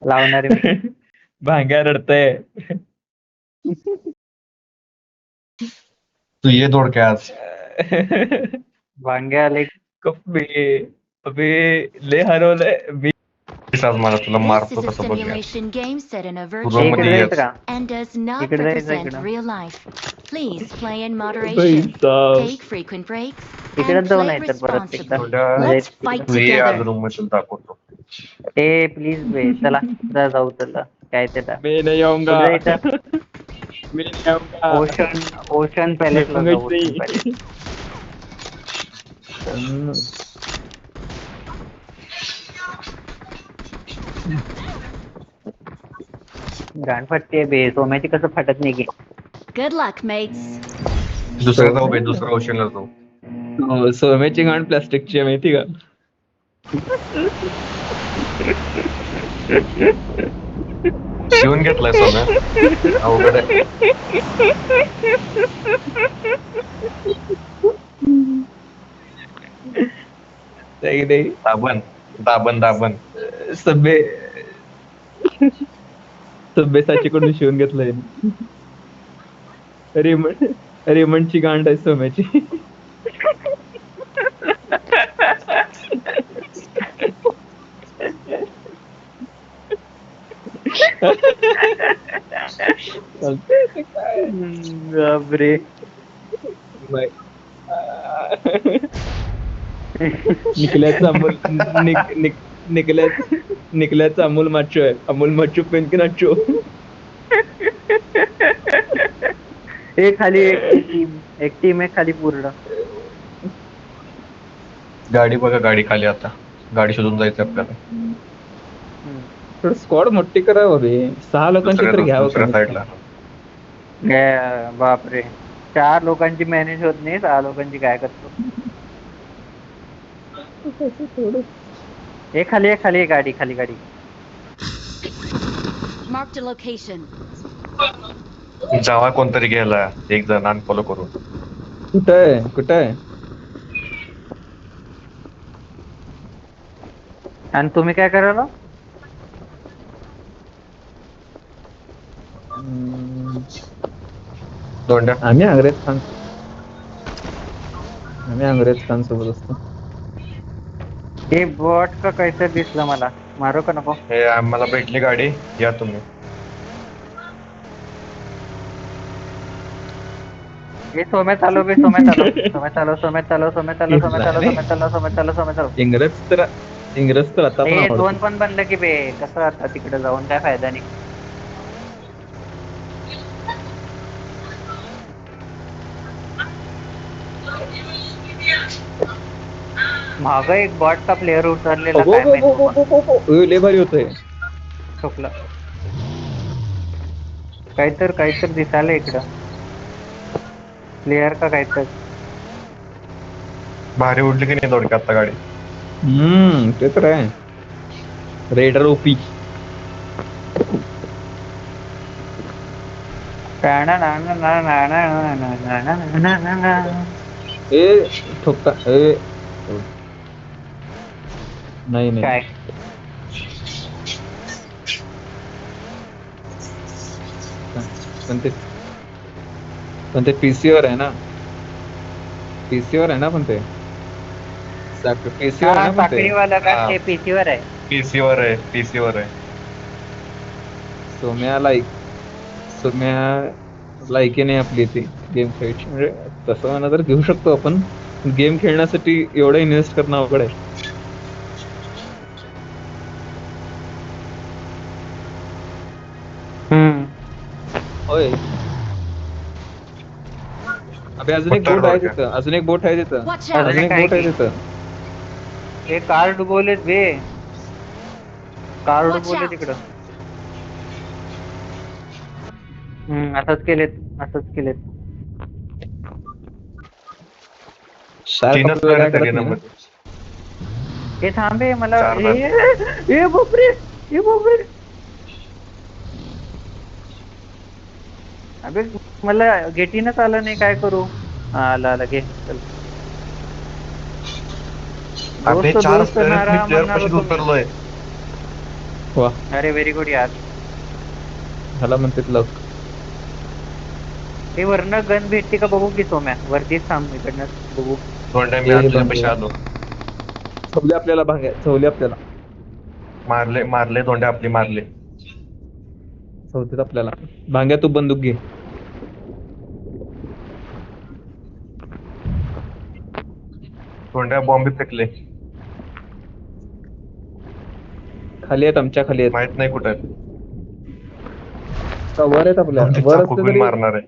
लावणार आहे मी. भांग्या रडतय. तू ये दौड़ के आज. वांगे आले. कप्पे अबे लय हरवलंय मी. आज मला तुला This मारतो is a कसं बघूया. simulation game set in a Room virtual मध्ये इकडे ये. world जायचं का? and does not इकडे जायचं represent इकडं. real life. Please play in भाई moderation. साहब. Take frequent breaks इकडेच and जाऊ play नाही तर परत एकदा. responsibly. Let's fight तू ये आज together. रूम मध्ये तुला दाखवतो. ए प्लीज बे चला जाऊ चला काय त्याला मैं नहीं आऊंगा. कुठे जायचं? मैं नहीं आऊंगा. ओशन पॅलेस ला जाऊ. नहीं. Ocean palace. गाणपट्टी आहे बे सोम्याची कसं फाटत नाही की. Good luck, mates. दुसरं जाऊ बे दुसऱ्या ओशनला जाऊ. हो, सोम्याची घाण प्लास्टिकची आहे माहिती का. शिवून घेतलाय सोन्या. अवघड आहे. नाही नाही. दाबन दाबन दाबन. सभ्य सभ्यसाचीकडून शिवून घेतलंय. रेमंडची गांड आहे सोम्याची. बापरे. निकल्याचा अमूल माचो आहे. अमूल माचो पेन की नाचो. एक खाली एक टीम आहे खाली पूर्ण. गाडी बघा गाडी खाली आता. गाडी शोधून जायचं आपल्याला. थोडं स्क्वॉड मोठी करावं रे. 6 लोकांची तर घ्यावं दुसऱ्या कमीत साईडला. बापरे 4 लोकांची मॅनेज होत नाही 6 लोकांची काय करतो. एक खाली एक गाडी खाली गाडी. Marked a location. जावा कोणतरी घ्यायला एक जण अनफॉलो करून. कुठं आहे. आणि तुम्ही काय करायला. दोंड्या. आम्ही अंग्रेज खान सोबत असतो. हे बॉट का काहीतरी दिसलं मला. मारू का नको. हे आम्हाला भेटली गाडी. या तुम्ही. हे सोम्या चालव बे सोम्या चालव. इंग्रज तर आता हे पण दोन पण बनलं की बे कसं आता तिकडे जाऊन काय फायदा नाही. माग एक बॉट का प्लेअर उतरलेला काय माहिती. लय भारी होतंय. चुकलं. काहीतरी दिसायला इकडं. प्लेअर का काहीतरी. भारी उडली की नाही दोडक्यात आता गाडी. ते तर आहे. Raider OP. ठोकता नाही काय पण ते पीसीवर आहे ना. पण ते पीसीवर आहे ना. साखळीवाला का हा. ते पीसीवर आहे. पीसीवर आहे. सोम्या लायकी नाही आपली ती गेम खेळायची. म्हणजे तसं म्हणा तर घेऊ शकतो आपण. गेम खेळण्यासाठी एवढं इन्व्हेस्ट करणं अवघड आहे. होय. अबे अजून एक बोट आहे तिथं. Watch out. हे कार डुबवलेत बे. कार डुबवले तिकडं. असंच केलेत. तीनच player आहेत त्या game मध्ये. हे थांबे मला. चार हे बापरे. अबे मला गेटीनच आलं नाही काय करू. आला घे चल. अबे दोस्त 4 नारा प्लेयर म्हणणार कशी होतो मी. उतरलोय. वा, अरे व्हेरी गुड यार. ह्याला म्हणतात लक. ते वरनं गन भेटते का बघू की सोम्या, वरतीच थांब इकडनं बघू. दोन टाइम मी हे आज तुझ्या बंद पैसे आहे. आलो. चवली आपल्याला भांग्या, चवली आपल्याला. मारले मारले दोंडे आपली मारले. चौथीत आपल्याला. भांग्या तू बंदूक घे. दोंड्या बॉम्बे फेकले. खाली आहेत, आमच्या खाली आहेत. माहित नाही कुठे का वर आहेत आपल्या, वर असते तरी. मारणार आहे.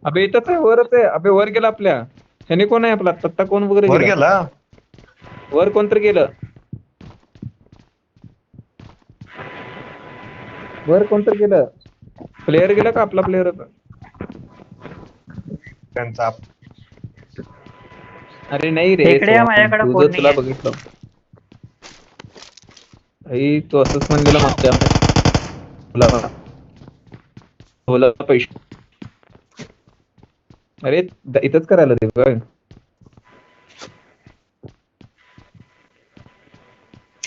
अबे इथंच आहे, वरच आहे. अबे वर गेला आपल्या. ह्याने कोण आहे आपला तत्ता, कोण वगैरे वर गेला? गेला. वर कोणतरी गेलं. वर कोणतरी गेलं. प्लेयर गेला का आपला प्लेयर होता? त्यांचा अरे नाही रे इकडे या, सोहम, माझ्याकडे तुझं फोन तुला नाहीये. बघितलं. भाई तू असंच म्हणलेला मागच्या तुला तुला पैसे. अरे इथंच करायला दे बघ.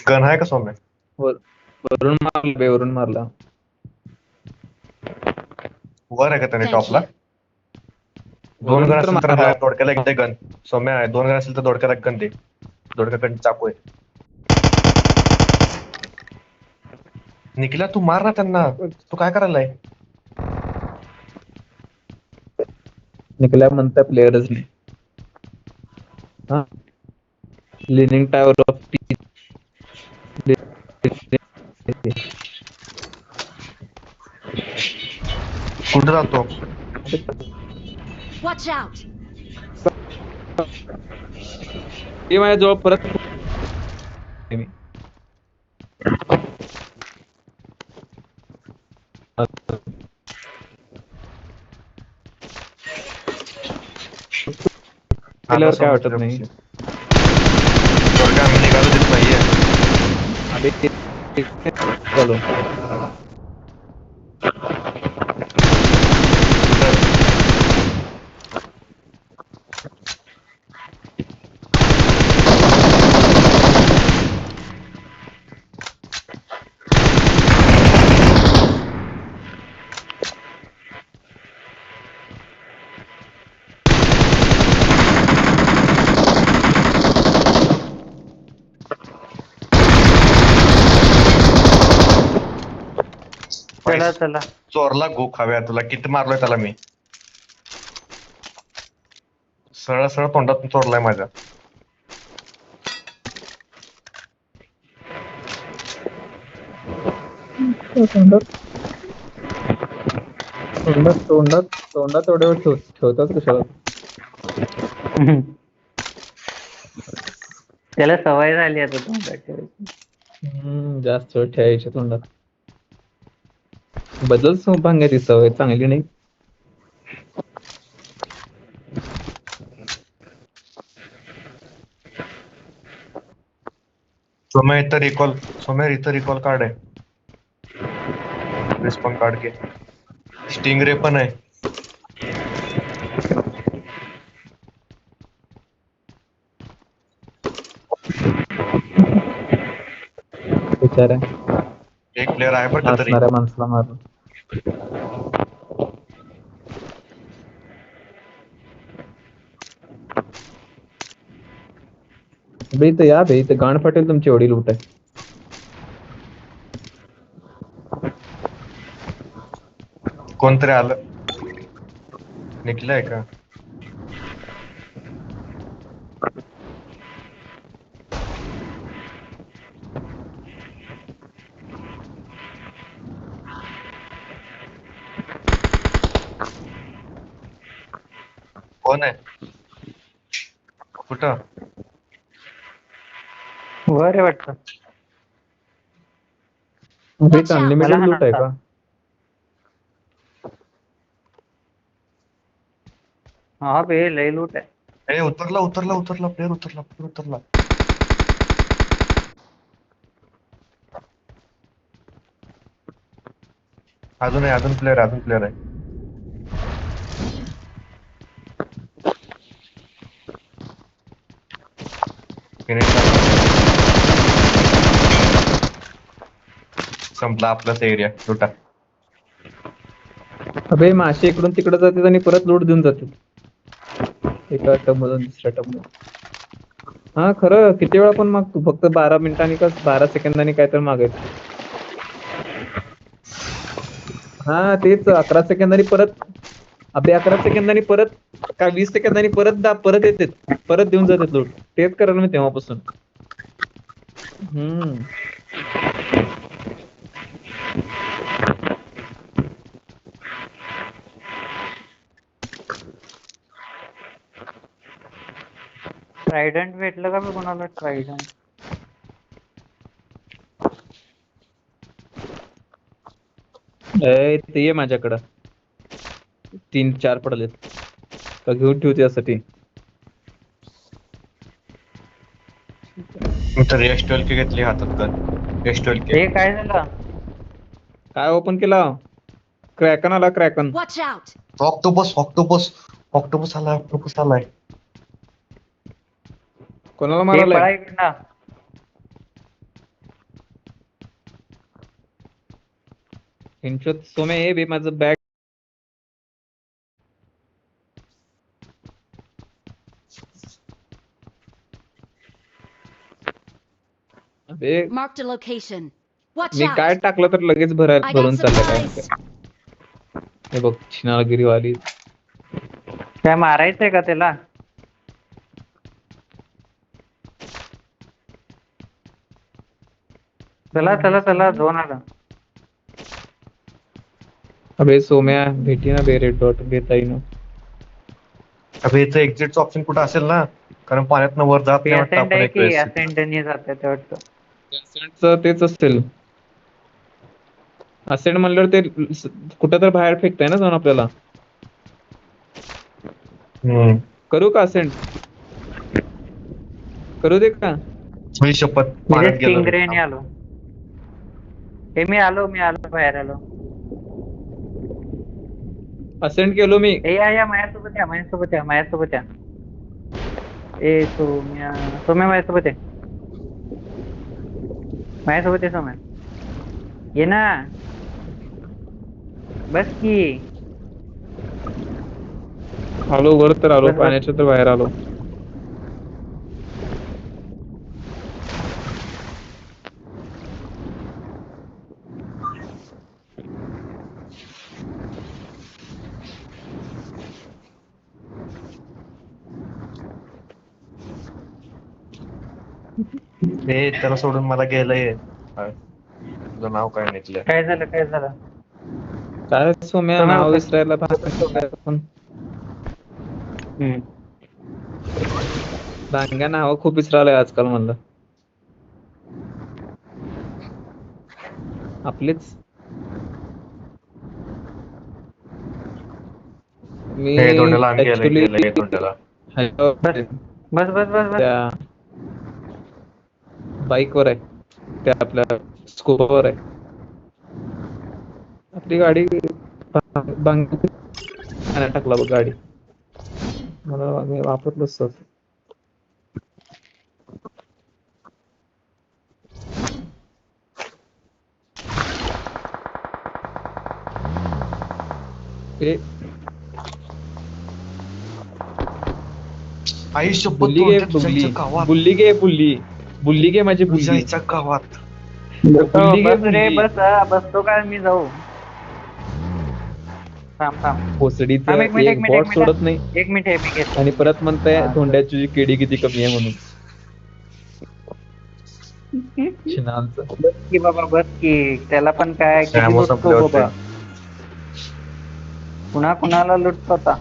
गण आहे का सोम्या? वरून मारला बे, वरून मारला. वर आहे का त्याने Thank टॉपला? you. दोन गण वरून तर असेल तर मारला. हा दोडक्याला एक दे गण. सोम्या आहे, दोन गण असेल तर दोडक्याला एक गण दे. दोडक्याकडे चाकू आहे. निखिला तू मार ना त्यांना. तू काय करायलाय? निकल्या म्हणता प्लेयरच नाही. हा लिनिंग टावर ऑफ पीस. कुठे जातो? Watch out! ते माझ्या जवळ परत. मी केल्यावर काय वाटत नाही. दोडका आम्ही निघालो देत नाहीये. चलो चला चला. चोरला गो खाव्या तुला किती मारलोय त्याला मी. सरळ सरळ तोंडातून चोरलाय माझ्या. तोंडात एवढ्या वेळ ठेवतात कशाला? त्याला सवय झाली आता तोंडात ठेवायची. जास्त वेळ ठेवायचे तोंडात. बदल भांगायची सवय चांगली नाही. सोम्या इथं रिकॉल कार्ड आहे. रिस्पॉन्स कार्ड घे. स्टिंगरे पण आहे. विचार आहे एक प्लेअर आहे बरं का तरी. असणाऱ्या माणसाला मारून. बे इथं या बे, इथं गाण फाटेल तुमची एवढी लूट आहे. कोणतरी आलं. निखिल का? कोण आहे? कुठं? वर आहे वाटतं. इथं अनलिमिटेड मला लूट आहे का? हा बे लय लूट आहे. ए उतरला प्लेअर उतरला. अजून प्लेअर आहे. संपला आपलाच एरिया लुटा. अबे मासे इकडून तिकडे जातात आणि परत लोड देऊन जातात एका टब मधून दुसऱ्या टब मध्ये. हा खरं किती वेळा पण माग तू, फक्त 12 मिनिटांनी का 12 सेकंदांनी काय तर मागायचं. हा तेच 11 सेकंदांनी परत. अबे 11 सेकंदांनी परत काय 20 सेकंदांनी परत येतात, परत देऊन जातात लोड. तेच करायला मी तेव्हापासून. हम्म. ट्रायडंट भेटलं का मी कोणाला ट्रायडंट? ते ये माझ्याकडं 3-4 पडलेत का घेऊन ठेव त्यासाठी. मी तर S12 घेतली हातात गन. S12 हे काय झालं? काय ओपन केला? क्रॅकन आला, क्रॅकन. Watch out! Octopus octopus octopus आलाय. कोणाला हे मारायलाय? पळा इकडनं. हिंचत सोमे हे बे माझं बॅग. अबे Marked a location. Watch मी काय out! टाकलं तर लगेच I got भरून चाललं काय. supplies. हे बघ छिनाळगिरी वाली. काय मारायचंय का त्याला? चला झोन आला. अबे सोम्या भेटी ना बे रेड डॉट घेता येईन. अबे इथं एक्झिटचं ऑप्शन कुठं असेल ना, कारण पाण्यातनं वर जात नाही वाटतं असेंड आपण आहे एक की वेळेस. असेंडनी जाते ते वाटतं. असेंडचं तेच असेल. असेंड म्हणल्यावर ते कुठं तर बाहेर फेकताय ना जाऊन आपल्याला. करू का असेंड? करू दे का? मी शपथ मी पाण्यात गेलो. स्टिंगरेने आलो. हे मी आलो बाहेर आलो. असेंड केलो मी. ए या माझ्यासोबत या. ए सोम्या माझ्यासोबत आहे. सोम्या ये ना, बस की. आलो वर तर आलो, बस. पाण्याच्या तर बाहेर आलो. हे त्याला सोडून मला गेलंय. तुझं नाव काय निघलं? काय झालं? काय सोम्या सोम्या नाव उतर. विसरायला पण भांग्या नाव खूप विसरायला आजकाल म्हणलं. आपलीच. मी हे तोंडाला आम्ही ऍक्च्युली गेलंय तोंडाला. बस. त्या बाईक वर आहे, त्या आपल्या स्कूबरवर आहे आपली गाडी. पाण्यात टाकला बघ गाडी. मला मी वापरलोच तर. आई शपथ बुल्ली घे तुझ्या गावात. बुल्ली घे माझी बुल्ली. तुझ्या गावात बुल्ली घे बस रे, बसतो का मी जाऊ? थांब. पोसडीचं एक मिनिट. बॉट सोडत नाही एक मिनिट हे मी घेतो. आणि परत म्हणताय धोंड्याची केडी किती कमी आहे म्हणून. शिनांचं. बस की त्याला पण काय किती Ammo लुटतो संपले होते. बाबा. कुणाला लुटतो आता?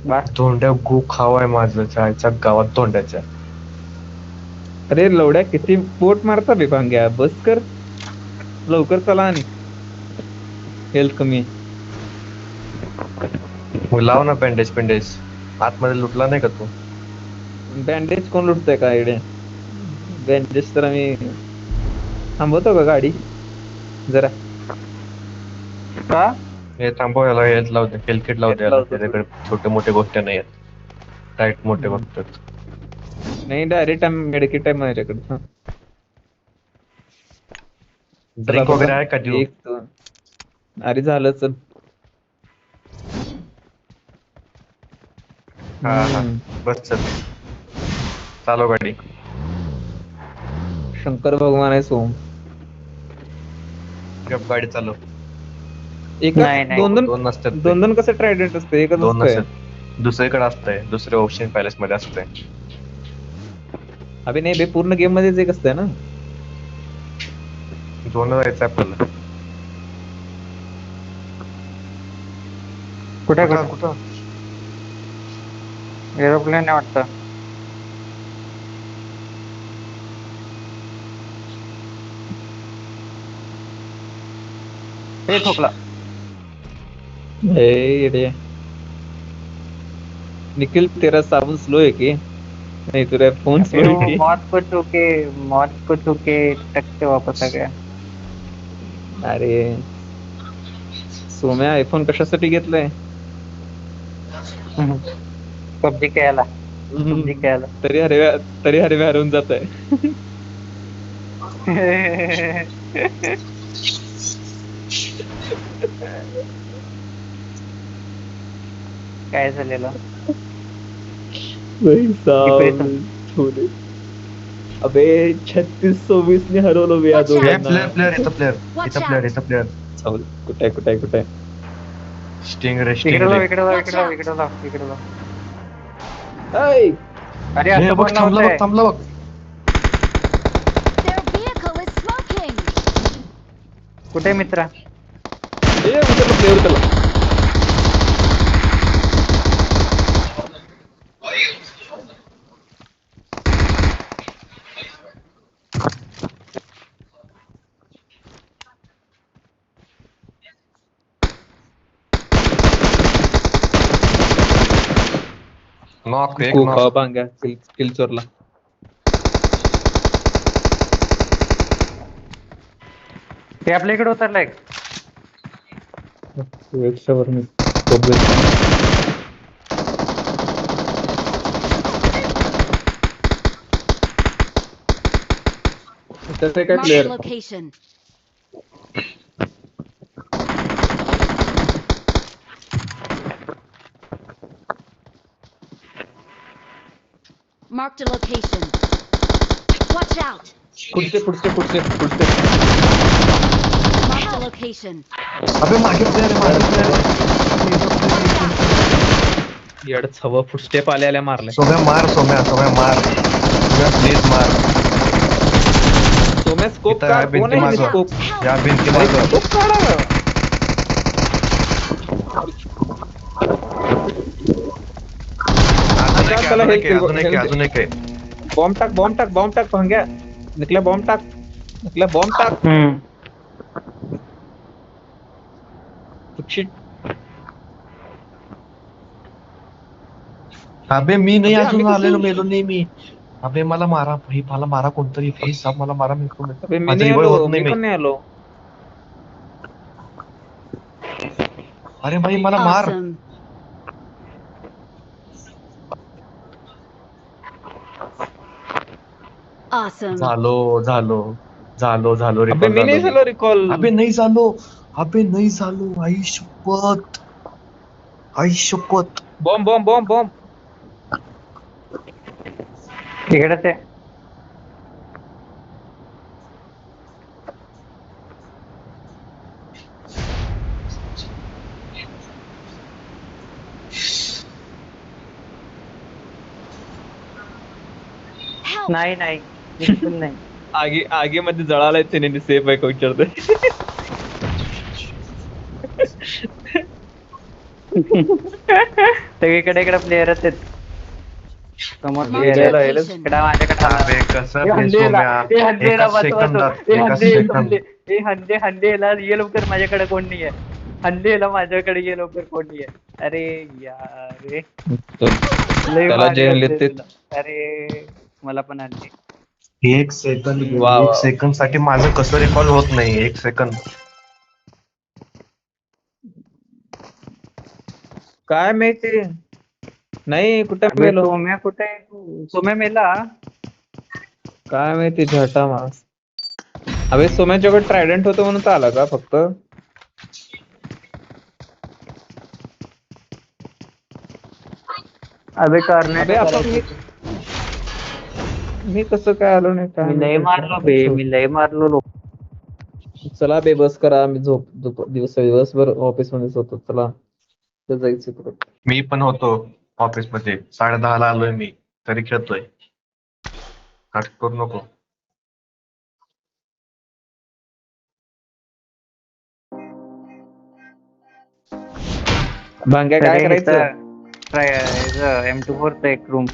बस. धोंड्या गु खावाय माझं जायच्या गावात धोंड्याच्या. अरे लवड्या किती बोट मारता बे भांग्या, बस कर लवकर चला. आणि हेल्थ कमी. मग लाव ना बँडेज. आतमध्ये लुटला नाही का तू? बँडेज कोण लुटतंय का आयडिया? बँडेज तर आम्ही थांबवतो का गाडी जरा? का? हे थांबव, याला हेल्थ लावते, हेल्थ किट लावते याला. त्याच्याकडे छोटे मोठे गोष्टी नाही आहेत, टाईट मोठे बघतात. नाही डायरेक्ट मेडिकेट आहे माझ्याकडे. ड्रिंक वगैरे आहे का देऊ? एक दोन. अरे झालं चल. हा हा हम्म. बस चल चालव गाडी. शंकर भगवान आहे सोम. गप गाडी चालव. एका नाही, नाही. दोन दोन दोन नसतात ते. दोन दोन कसं ट्रायडेंट असते एकच दोन असतंय. नसतात दुसरीकडे असतंय दुसऱ्या ओशन पॅलेस मध्ये असतंय. अबे नाही बे पूर्ण गेम मध्येच एक असतंय ना. दोन जायचं आपल्याला. कुठे कुठं कुठं कुठं एरोप्लेन आहे वाटतं. हे ठोकला. ए येडे. निखिल तेरा साबुन स्लो है की नहीं तेरा फोन स्लो है वो की. मौत को छू के टक से वापस आ गया. अरे सोम्या आयफोन कशासाठी घेतलाय. पबजी खेळायला. पबजी खेळायला. तरी हरवे हरवून जात आहे. काय झालेलं. अबे 36-24 ने हरवलं बे या Watch out. दोघांना. प्लेअर इथं प्लेअर Watch इथं प्लेअर out. इथं प्लेअर. कुठे स्टिंग रे इकडे स्टिंग जाऊ रे. इकडे जाऊ Watch इकडे जाऊ out. इकडे जाऊ इकडे जाऊ. ऐ, अरे हे असं बघ पण थांबला बघ नव्हतंय. थांबला बघ. Their vehicle is smoking. कुठे मित्रा. ए उचल प्लेअर त्याला. नॉक एक खूप नॉक. भांग्या किल चोरला. ते आपल्या इकडे उतरलाय. एकशेवर मी त्याचे काय Mark the player. location. Marked a location. Watch out. पुढचे Marked a location. अबे मागे प्लेअर आहे मागे प्लेअर. येड छव फुटस्टेप आल्या मारले. सोम्या मार सोम्या मार. सोम्या प्लीज मार. सोम्या स्कोप इथं का आहे कोण भिंती आहे मागं. स्कोप. या भिंती मागं. स्कोप काढा. अजून एक आहे, अजून एक आहे. बॉम्ब टाक भांग्या. निकल्या बॉम्ब टाक. शिट. अबे मी नाही अबे, अजून आम्ही आलेलो कसं- मेलो नाही मी. अबे मला मारा भाई मला मारा कोणतरी भाई साहब मला मारा मी अबे, मी माझं नाही revive आलो होत नाही मी मी. पण नाही आलो. अरे भाई मला मार. Awesome. Awesome. झालो अबे मी नाही झालो रिकॉल. अबे नाही झालो आई शपथ. बॉम्ब. तिकडेच आहे. Help. नाही बिलकुल नाही. आगे मध्ये जळालाय त्याने सेफ आहे का विचारतोय. सगळीकडे इकडे प्लेयरच आहेत. समोर Marked प्लेयर a आहे. location. इकडे माझ्याकडे आला. अबे कसं ए, हंडेला, ए, हंडेला एका वाचव, सेकंदात वाचव. ए, एका हंडे, सेकंद. हंडेला ये लवकर माझ्याकडे कोण नाहीये. हंडेला माझ्याकडे ये लवकर कोण नाहीये. अरे यार रे. लय त्याला भारी जे हंडे आणले ते- तुला. अरे मला पण हंडे. एक सेकंद वा. एक सेकंद साठी माझं कसं रिकॉल होत नाही. एक सेकंद. काय माहिती नाही कुठे अबे, मेलो. सोम्या कुठे आहे? सोम्या मेला. काय माहिती झटा मास. अबे सोम्याच्याकडे ट्रायडंट होतं म्हणून तर आला का फक्त? अबे कॉर्नेट अबे आपण मी कसं काय आलो नाही काय मी लय मारलो बे, मी लय मारलो लोक. चला बे बस करा. मी दिवसभर ऑफिस मध्येच होतो. चला तर जायचं कुठं. मी पण होतो ऑफिस मध्ये 10:30 ला आलोय मी तरी खेळतोय. कट करू नको. भांग्या काय करायचं? M24 एक रूम.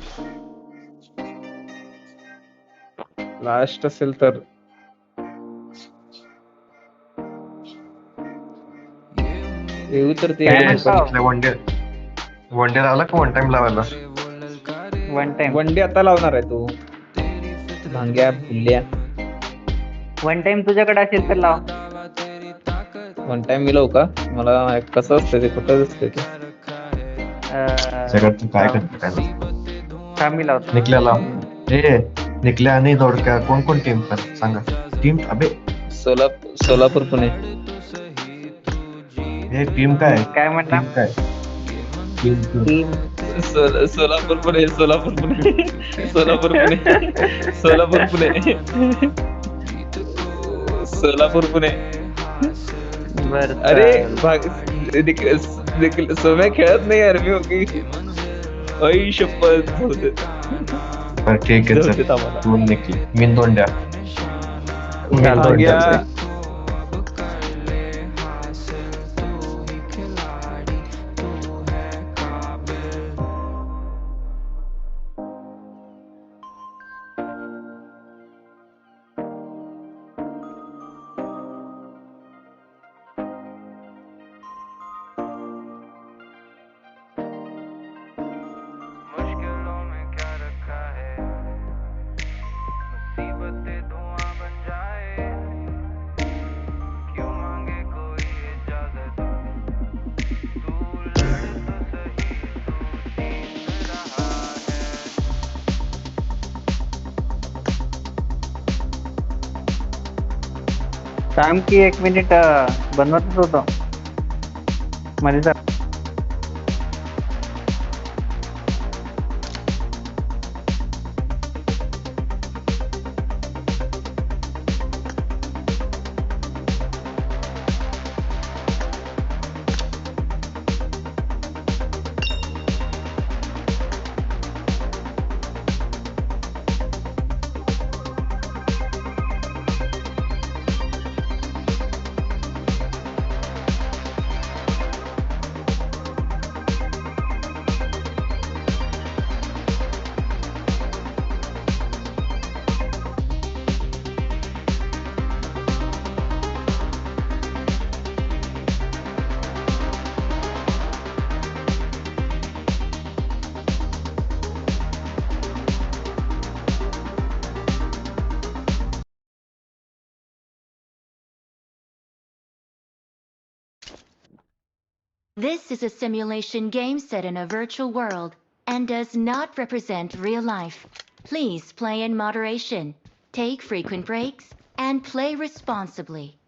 लास्ट असेल तर येऊ तर ते काय म्हणतो? वन डे आला का वन टाइम लावायला? वन टाइम वनडे आता लावणार आहे तू भांग्या फुल्या. वन टाइम तुझ्याकडे असेल तर लाव. वन टाइम मी लावू का? मला कसं असतं ते, कुठं असते ते? सगळ्यात तू काय करतो काय नाही. थांब मी लावतो. निकल्याला निकल्या आणि दोडक्या कोण टीम पण सांगा. टीम अबे सोलापूर पुणे. हे टीम काय काय म्हणला? टीम काय टीम सोलापूर पुणे सोलापूर पुणे सोलापूर पुणे सोलापूर पुणे सोलापूर पुणे. बर अरे सोम्या खेळत नाही यार. मी होती ऐ शपथ होते. ठीक आहे जाऊ दे चल. आम्हाला. तू निकली मी दोंड्या भांग्या थांब की 1 मिनिट बनवतच होतो मध्ये जर. This is a simulation game set in a virtual world and does not represent real life. Please play in moderation, take frequent breaks, and play responsibly.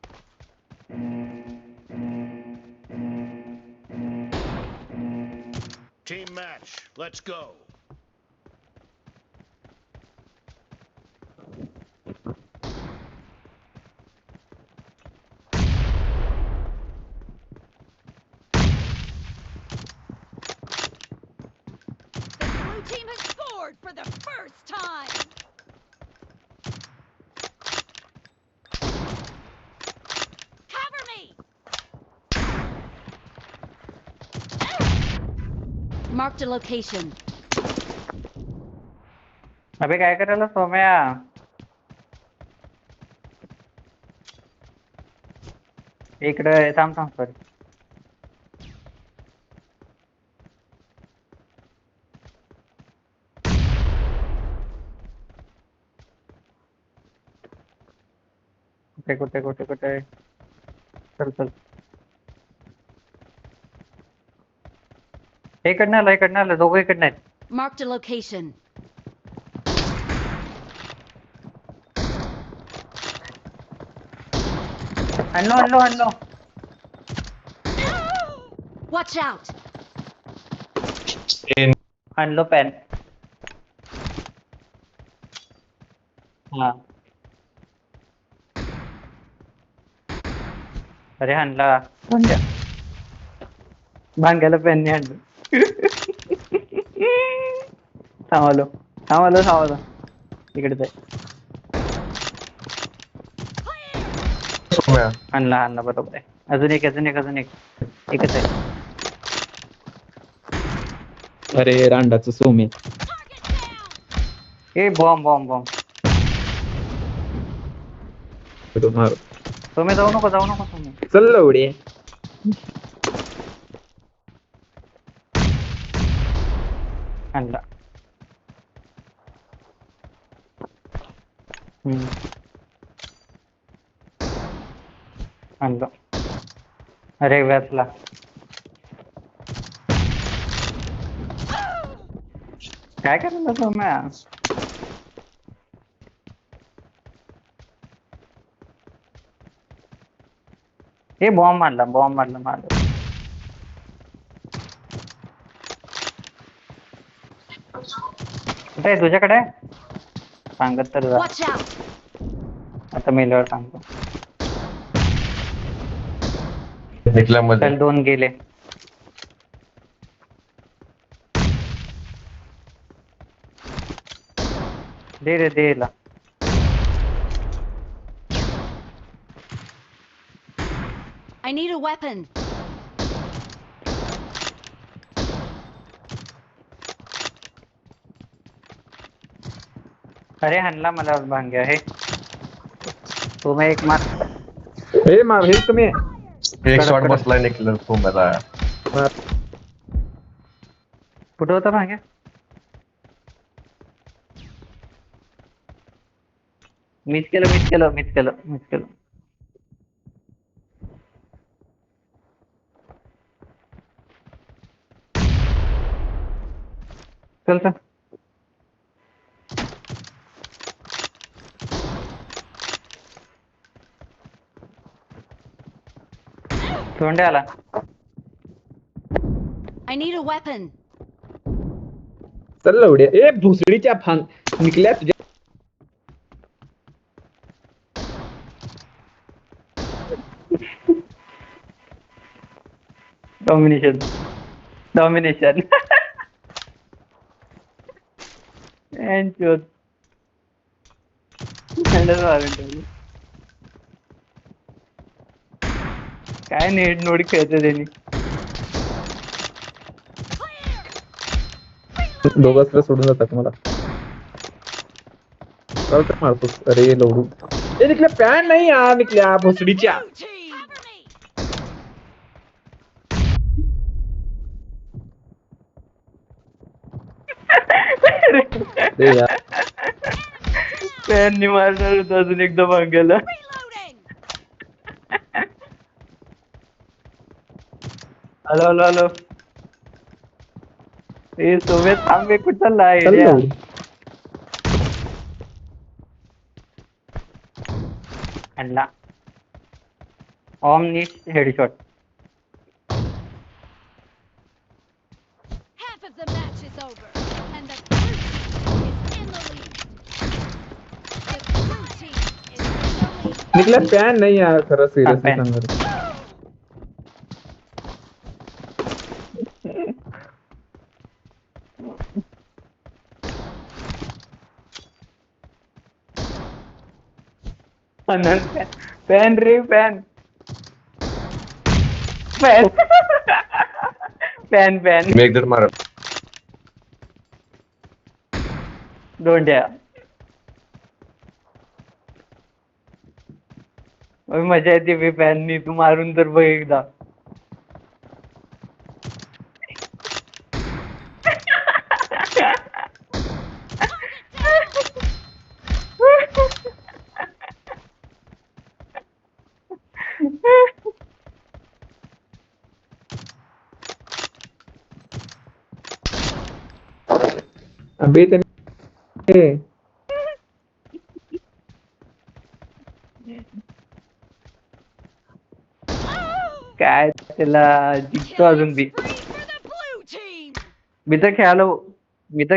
Team match, let's go. The blue team has scored for the first time! Cover me! Marked a location. अबे काय करायला सोम्या? इकडे थांब sorry. कुठे चल इकडनं आलं दोघं इकडनं आहेत. Marked a location. आणलो. Watch out! आणलो पॅन. हा. अरे आणला भांग्याला पॅनने आणलं. थांबलो इकडे जाय. सोम्या. आणला बरोबर आहे. अजून एक एकच आहे. अरे रांडाचं सोमे. ए बॉम्ब मारू. तुम्ही जाऊ नको तुम्ही. चल लवडे. आणला. आणलं. अरे व्यासला काय करायला तुम्ही? हे बॉम्ब मारला माझं. कुठे आहे तुझ्याकडे? सांगत तर जा. Watch out! आता मेल्यावर सांगतो. निकल्यामध्ये चल 2 गेले. दे रे देला. I need a weapon. अरे हाणला मला भांग्या हे. तो मैं एक मार. हे मार हे तुम्ही एक शॉट बसलाय निकल सोम्याला. कुठं होता भांग्या? मिस केलं. चल तोंडे आला. I need a weapon. चल लवडे. ए भुसडीच्या फांग निकल्या तुझ्या. डॉमिनेशन काय नेट नोडी खेळते त्यांनी. दोघांना सोडून जातात मला. चालतं मारतोस. अरे लवडू. ए निकल्या पॅन नाही यार निकल्या भुसडीच्या. Blue team! Cover me! दे यार. पॅननी मारणार होतं अजून एकदा भांग्याला. Reloading! हॅलो. ए सोबत थांब. कुठं चालला चल आहे? लवडू. आणला. Omni headshot. Half of the match is over, and the blue team is in the lead. The blue team is in the lead. निकल्या पॅन नाही यार खरं सिरियसली पॅन. सांगतो. पॅन रे पॅन. मी एकदा मार. दोंड्या. मजा येते बे पॅननी. तू मारून तर बघ एकदा. अबे त्याने काय त्याला जिंकतो अजून बी. Spree for the blue team. मी तर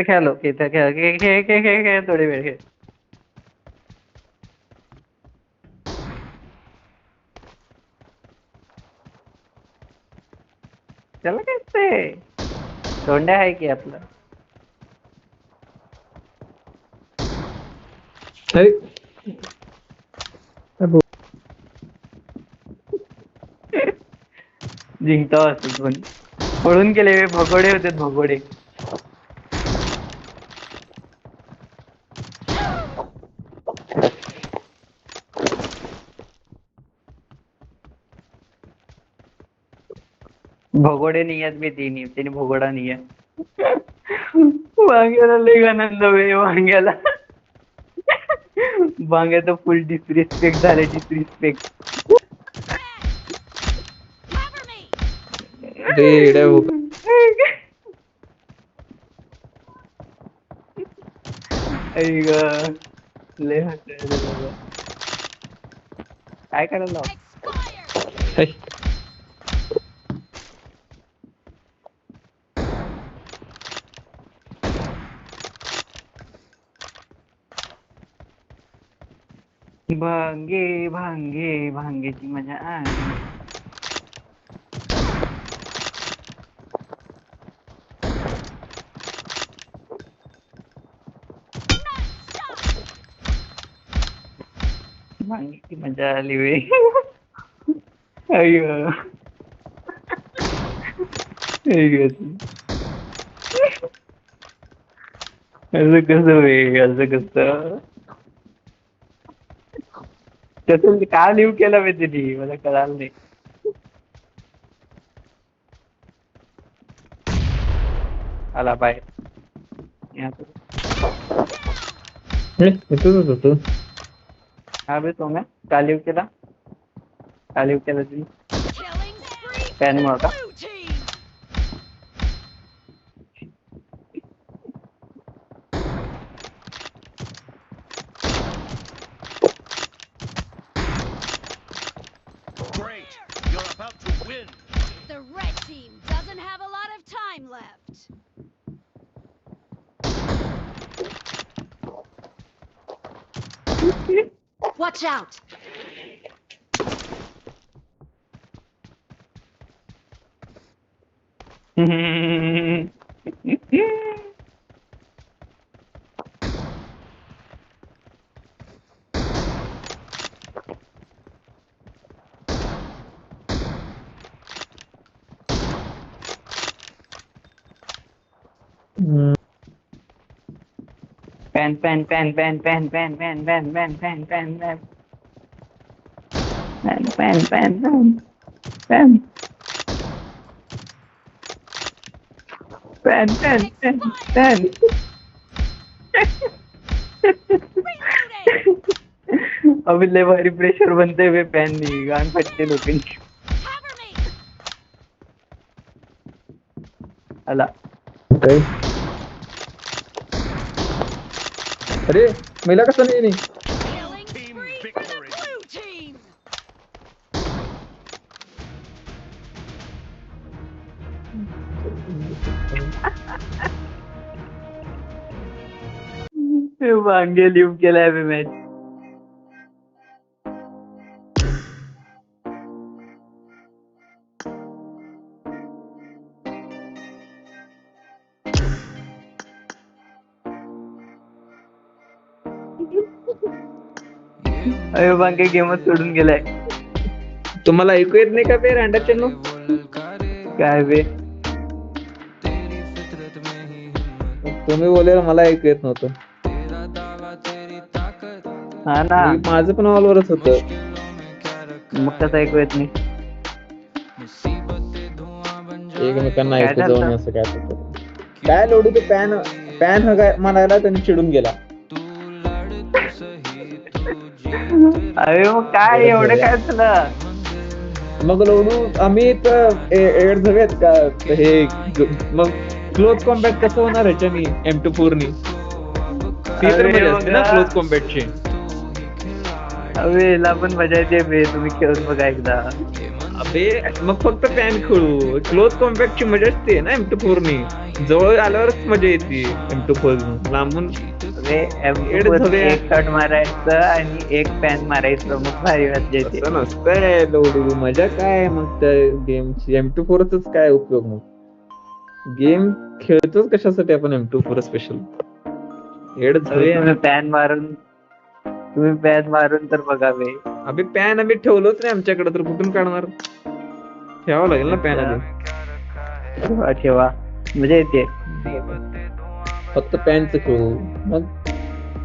खेळलो खेळ थोडे वेळ खेळ. त्याला काय ते धोंड्या आहे की आपलं. अरे जिंकतो असं पण पळून गेले भगोडे होते भगोडे. भगोडे नाही आहेत मी तिन्ही त्याने भगोडा नाही आहे. वांग्याला लय आनंद वे वांग्याला. वांग्याचं फुल डिसरिस्पेक्ट झाले डिसरिस्पेक्ट. Cover me. अरे येड्या हो. आई ग लय हसायला बाबा. काय करायला लाव? Expire. हे, भांगे भांगे भांगेची मजा आहे. भांगेची मजा आली वे. अय्यो असं कसं वे असं कसं त्यातून का लिव्ह केला मी तिने मला कळालं नाही. आला बाहेर. इथंच होतो. हा बे सोम्या का लिव्ह केला तुम्ही Killing spree for pan the मारता. blue team. Great. You're about to win. The red team doesn't have a lot of time left. Watch out! हम्म. Pan pan pan pan pan pan pan pan pan pan pan pan pan pan pan pan pan pan pan. Reloading. अभी लय भारी pressure बनते हुए pan नाही गाण फटते लोकांची. Cover me. आला काय? अरे मेला कसं नाही? Killing Team spree for the victory. blue team. वांगे लिव्ह केलाय मी मॅच. अरे वांगे गेमच सोडून गेलाय. तुम्हाला ऐकू येत नाही का बे रांडाच्यानो? काय बे तुम्ही बोलायला मला ऐकू येत नव्हतं. हा ना माझं पण ऑलवरच होतं. मग कसं ऐकू येत नाही. एकमेकांना काय ऐकू झालं? जाऊन असं काय होतं. काय लोडू तो पॅन हगाय म्हणायला त्यांनी चिडून गेला. अरे मग काय एवढं काय झालं. मग लोडू आम्ही तर एड झालेत का हे मग क्लोज कॉम्बॅट कसं होणार ह्याच्यानी M24 नी? ती तर अरे मजा असते ना बघा. क्लोज कॉम्बॅटची. याला पण मजा येते बे, तुम्ही खेळून बघा एकदा. अबे मग फक्त पॅन खेळू. क्लोज कॉम्पॅक्टची मजाच ते ना M24 नी. जवळ आल्यावरच मजा येते M24 लांबून. अबे, M24 झाले. एक शॉट मारायचं आणि एक पॅन मारायचं, मग भारी मजा येते. असं नसतंय लोडू. मजा काय मग त्या गेमची. M24च काय उपयोग मग. गेम खेळतोच कशासाठी आपण M24 स्पेशल. अबे, तुम्ही पॅन मारून तर बघा बे. अबे पॅन आम्ही ठेवलोच नाही आमच्याकडे, तर कुठून काढणार. ठेवावं लागेल ना पॅन आधी. ठेवा मजा येते. फक्त पॅनच खेळू मग